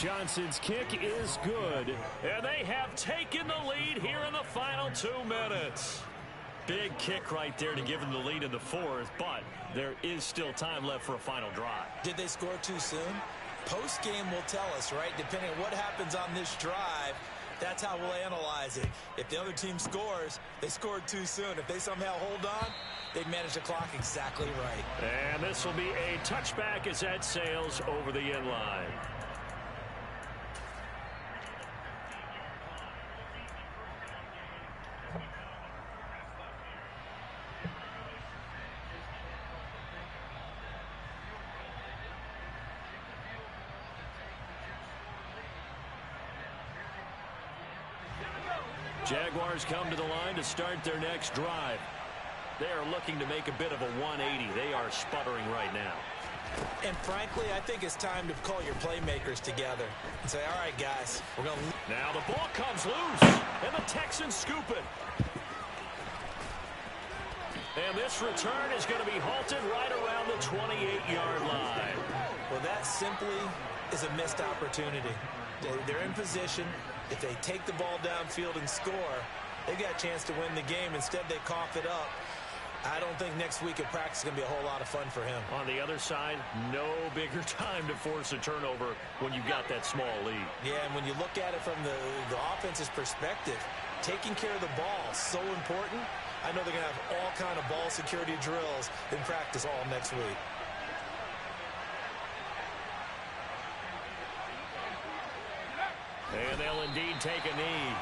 Johnson's kick is good. And they have taken the lead here in the final 2 minutes. Big kick right there to give them the lead in the 4th, but there is still time left for a final drive. Did they score too soon? Post-game will tell us, right? Depending on what happens on this drive, that's how we'll analyze it. If the other team scores, they scored too soon. If they somehow hold on, they manage the clock exactly right. And this will be a touchback as that sails over the end line. Jaguars come to the line to start their next drive. They are looking to make a bit of a 180. They are sputtering right now. And frankly, I think it's time to call your playmakers together and say, all right, guys, we're going to... Now the ball comes loose, and the Texans scoop it. And this return is going to be halted right around the 28-yard line. Well, that simply is a missed opportunity. They're in position. If they take the ball downfield and score, they've got a chance to win the game. Instead, they cough it up. I don't think next week at practice is going to be a whole lot of fun for him. On the other side, no bigger time to force a turnover when you've got that small lead. Yeah, and when you look at it from the offense's perspective, taking care of the ball is so important. I know they're going to have all kind of ball security drills in practice all next week. And they'll indeed take a knee.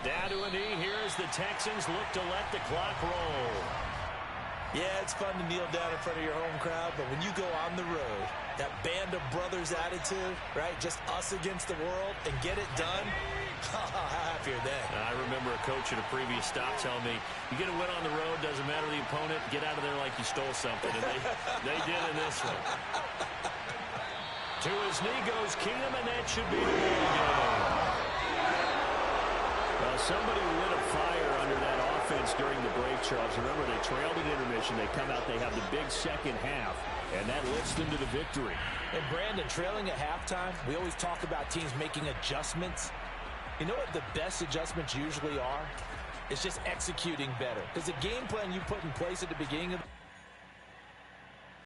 Down to a knee here as the Texans look to let the clock roll. Yeah, it's fun to kneel down in front of your home crowd, but when you go on the road, that band of brothers attitude, right, just us against the world, and get it done, how happy are they? I remember a coach at a previous stop telling me, you get a win on the road, doesn't matter the opponent, get out of there like you stole something. And they did in this one. To his knee goes Keenum, and that should be the ball game. Well, somebody lit a fire under that offense during the break, Charles. Remember, they trailed at intermission. They come out, they have the big second half, and that lifts them to the victory. And Brandon, trailing at halftime, we always talk about teams making adjustments. You know what the best adjustments usually are? It's just executing better. Because the game plan you put in place at the beginning of